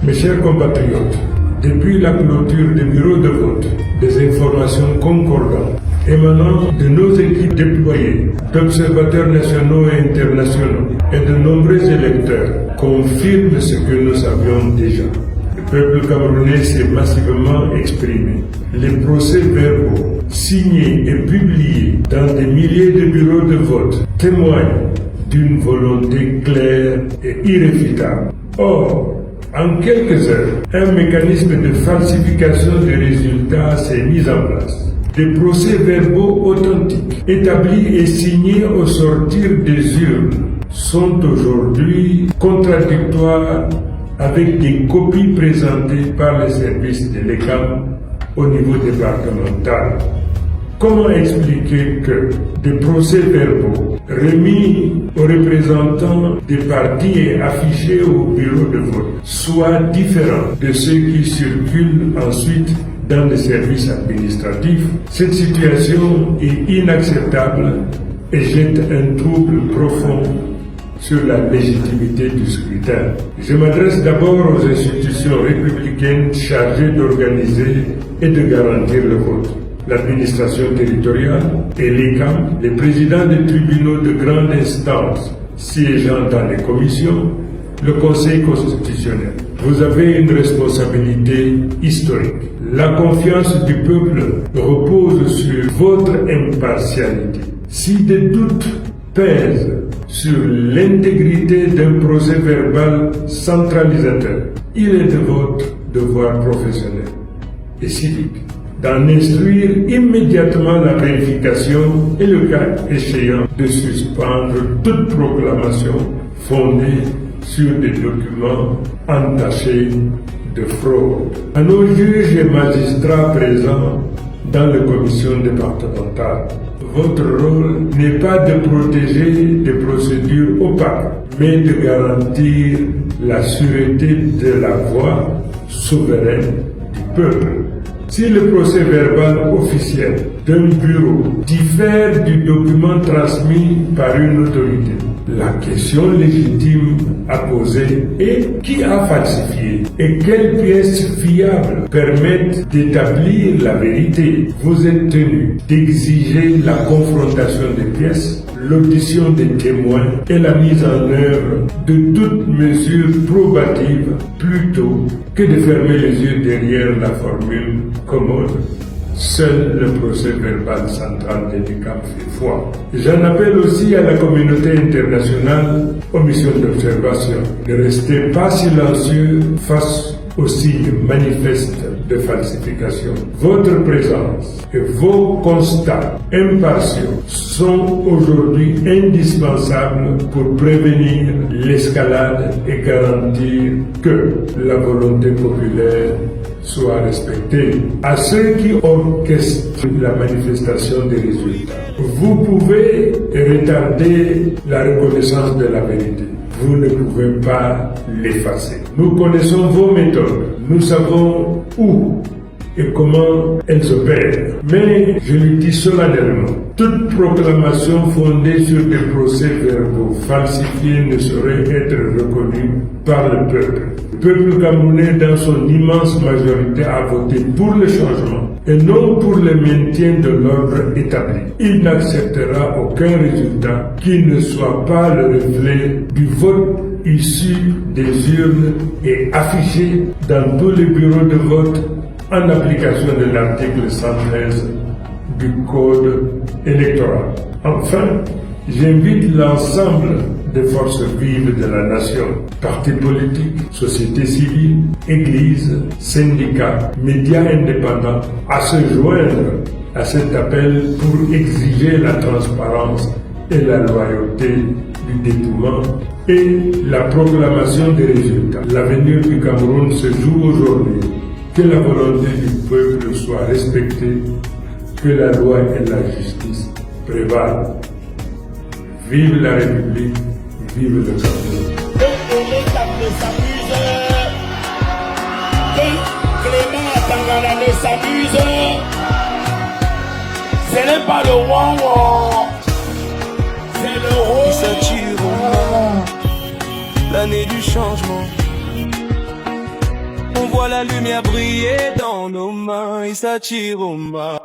Mes chers compatriotes, depuis la clôture des bureaux de vote, des informations concordantes émanant de nos équipes déployées, d'observateurs nationaux et internationaux et de nombreux électeurs confirment ce que nous savions déjà. Le peuple camerounais s'est massivement exprimé. Les procès-verbaux signés et publiés dans des milliers de bureaux de vote témoignent d'une volonté claire et irréfutable. Or, en quelques heures, un mécanisme de falsification des résultats s'est mis en place. Des procès-verbaux authentiques, établis et signés au sortir des urnes, sont aujourd'hui contradictoires avec des copies présentées par les services de l'ECAM au niveau départemental. Comment expliquer que des procès-verbaux remis aux représentants des partis et affichés au bureau de vote soient différents de ceux qui circulent ensuite dans les services administratifs? Cette situation est inacceptable et jette un trouble profond sur la légitimité du scrutin. Je m'adresse d'abord aux institutions républicaines chargées d'organiser et de garantir le vote. L'administration territoriale et l'ECAM, les présidents des tribunaux de grande instance siégeant dans les commissions, le Conseil constitutionnel. Vous avez une responsabilité historique. La confiance du peuple repose sur votre impartialité. Si des doutes pèsent sur l'intégrité d'un procès verbal centralisateur, il est de votre devoir professionnel et civique d'en instruire immédiatement la vérification et, le cas échéant, de suspendre toute proclamation fondée sur des documents entachés de fraude. À nos juges et magistrats présents dans les commissions départementales, votre rôle n'est pas de protéger des procédures opaques, mais de garantir la sûreté de la voix souveraine du peuple. Si le procès verbal officiel d'un bureau diffère du document transmis par une autorité, la question légitime à poser est qui a falsifié et quelles pièces fiables permettent d'établir la vérité. Vous êtes tenu d'exiger la confrontation des pièces, l'audition des témoins et la mise en œuvre de toute mesure probative plutôt que de fermer les yeux derrière la formule commode. Seul le procès verbal central de l'ECAM fait foi. J'en appelle aussi à la communauté internationale, aux missions d'observation, ne restez pas silencieux face aux signes manifestes de falsification. Votre présence et vos constats impartiaux sont aujourd'hui indispensables pour prévenir l'escalade et garantir que la volonté populaire soit respectée. À ceux qui orchestrent la manifestation des résultats, vous pouvez retarder la reconnaissance de la vérité. Vous ne pouvez pas l'effacer. Nous connaissons vos méthodes. Nous savons où et comment elles opèrent. Mais je le dis solennellement, toute proclamation fondée sur des procès-verbaux falsifiés ne saurait être reconnue par le peuple. Le peuple camerounais, dans son immense majorité, a voté pour le changement et non pour le maintien de l'ordre établi. Il n'acceptera aucun résultat qui ne soit pas le reflet du vote issu des urnes et affiché dans tous les bureaux de vote en application de l'article 113 du Code électoral. Enfin, j'invite l'ensemble des forces vives de la nation, partis politiques, société civile, églises, syndicats, médias indépendants, à se joindre à cet appel pour exiger la transparence et la loyauté du dépouillement et la proclamation des résultats. L'avenir du Cameroun se joue aujourd'hui. Que la volonté du peuple soit respectée, que la loi et la justice prévalent. Vive la République, vive le Cameroun. Clément Tangana ne s'amuse. Ce n'est pas le ouan-ouan, c'est le roi. Ça tire au moment, l'année du changement. voit la lumière briller dans nos mains, il s'attire aux mains.